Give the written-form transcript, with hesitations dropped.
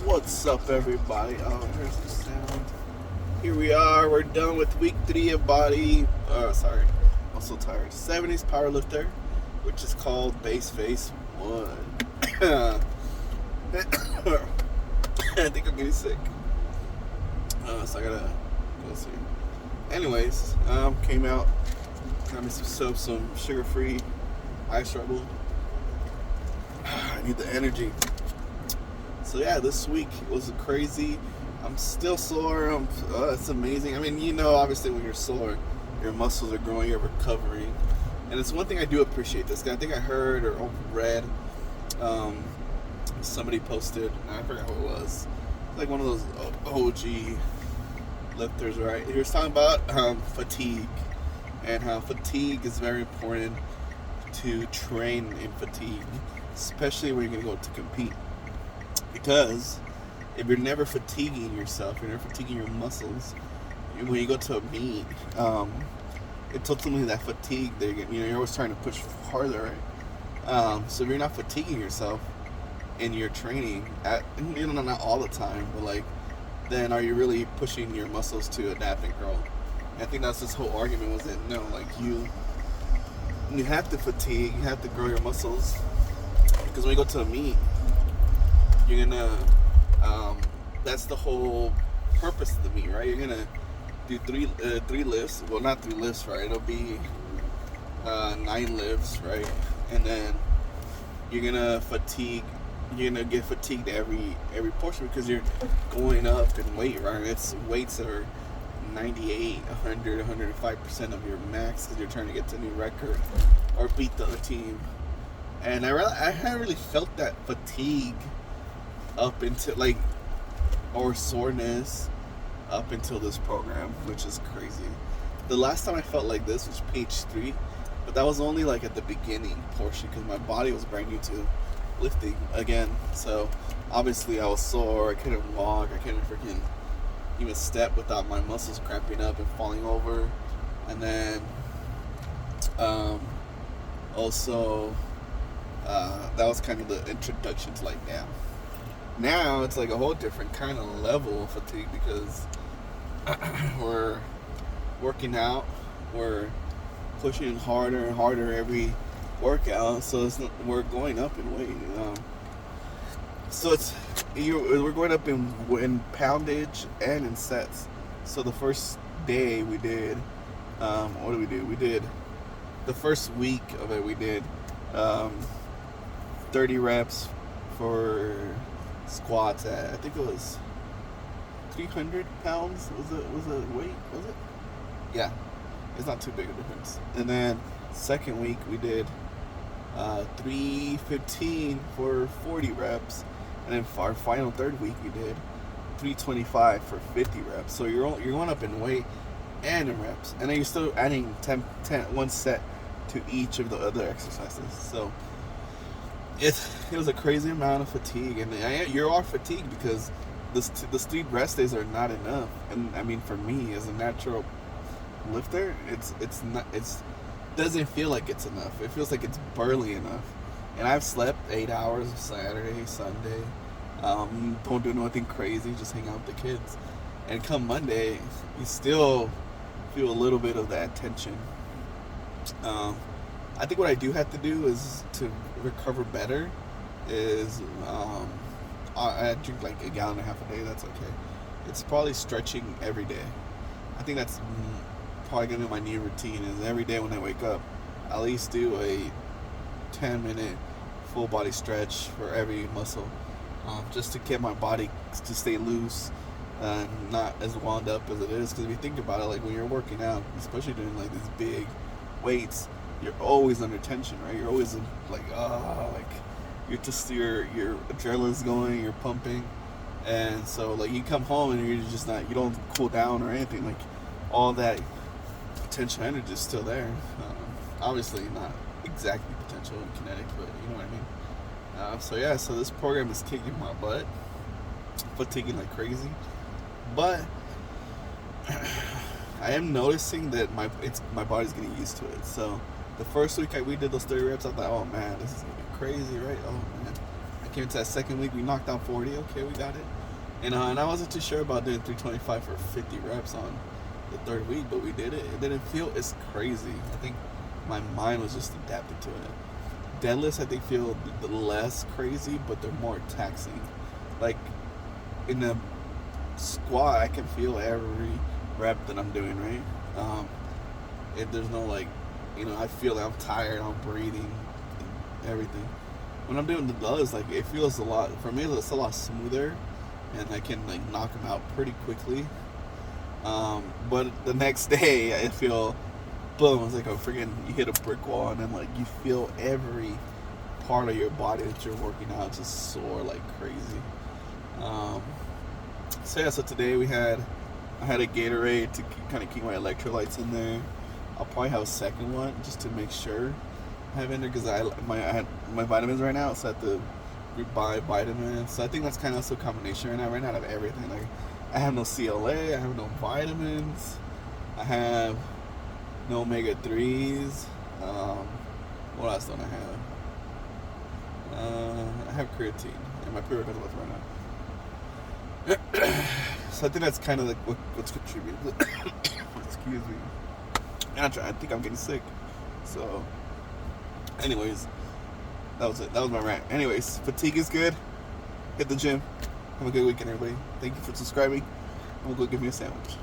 What's up, everybody? Oh, here's the sound. Here we are. We're done with week 3 of I'm so tired. 70s powerlifter, which is called base face 1. I think I'm getting sick. So I gotta go see. Anyways, came out, got me some sugar-free ice rebel. I need the energy. So yeah, this week was crazy. I'm still sore. It's amazing. I mean, obviously when you're sore, your muscles are growing, you're recovering. And it's one thing I do appreciate this. I think I heard or read somebody posted, I forgot who it was. Like one of those OG lifters, right? He was talking about fatigue and how fatigue is very important to train in fatigue, especially when you're going to go to compete. Because if you're never fatiguing yourself, you're never fatiguing your muscles, when you go to a meet, it's ultimately that fatigue that you're always trying to push harder, right? So if you're not fatiguing yourself in your training, not all the time, but then are you really pushing your muscles to adapt and grow? And I think that's this whole argument was that you have to fatigue, you have to grow your muscles, because when you go to a meet, you're gonna that's the whole purpose of the meet, right? You're gonna do three lifts. Well, not 3 lifts, right? It'll be 9 lifts, right? And then you're gonna get fatigued every portion, because you're going up in weight, right? It's weights that are 98, 100, 105% of your max, because you're trying to get to a new record or beat the other team. And I haven't really felt that fatigue up until or soreness up until this program, which is crazy. The last time I felt like this was page 3, but that was only at the beginning portion, because my body was brand new to lifting again. So obviously I was sore, I couldn't walk, I couldn't freaking even step without my muscles cramping up and falling over. And then also that was kind of the introduction to now it's a whole different kind of level of fatigue, because we're working out, we're pushing harder and harder every workout, so we're going up in weight. So we're going up in poundage and in sets. So the first day we did, what did we do? We did the first week of it. We did 30 reps for squats at, I think it was 300 pounds was the weight, was it? Yeah, it's not too big a difference. And then second week we did 315 for 40 reps, and then for our final third week we did 325 for 50 reps. So you're going up in weight and in reps, and then you're still adding 1 set to each of the other exercises. So it was a crazy amount of fatigue, and you are fatigued because the 3 rest days are not enough. And I mean, for me as a natural lifter, it doesn't feel like it's enough. It feels like it's barely enough. And I've slept 8 hours Saturday, Sunday. Don't do nothing crazy, just hang out with the kids. And come Monday, you still feel a little bit of that tension. I think what I do have to do is to recover better is I drink a gallon and a half a day. That's okay. It's probably stretching every day. I think that's probably gonna be my new routine, is every day when I wake up, at least do a 10-minute full body stretch for every muscle, just to get my body to stay loose and not as wound up as it is. Because if you think about it, when you're working out, especially doing these big weights, you're always under tension, right? You're always you're just your adrenaline's going, you're pumping, and so you come home and you're just not, you don't cool down or anything. All that potential energy is still there. Obviously not exactly potential and kinetic, but you know what I mean. So this program is kicking my butt, fatiguing like crazy, but I am noticing that my body's getting used to it. So the first week we did those 30 reps, I thought, oh man, this is gonna be crazy, right? Oh man, I Came to that second week, we knocked out 40. Okay, we got it. And I wasn't too sure about doing 325 for 50 reps on the third week, but we did it. It didn't feel as crazy. I think my mind was just adapted to it. Deadlifts, I think, feel less crazy, but they're more taxing. Like in the squat, I can feel every rep that I'm doing, right? There's no like, I feel that I'm tired, I'm breathing, and everything. When I'm doing the deadlifts, like it feels a lot. For me, it's a lot smoother, and I can like knock them out pretty quickly. But the next day, I feel, boom, it's like you hit a brick wall, and then like you feel every part of your body that you're working out just soar like crazy. So today I had a Gatorade to kind of keep my electrolytes in there. I'll probably have a second one just to make sure I have in there, because I had my vitamins right now, so I have to buy vitamins. So I think that's kind of also a combination right now. Right now I have everything. Like I have no CLA, I have no vitamins, I have no omega-3s. What else don't I have? I have creatine, and my pre-workout is right now. So I think that's kind of like what's contributing. Excuse me. I think I'm getting sick. So, anyways, that was it. That was my rant. Anyways, fatigue is good. Hit the gym. Have a good weekend, everybody. Thank you for subscribing. I'm gonna go give me a sandwich.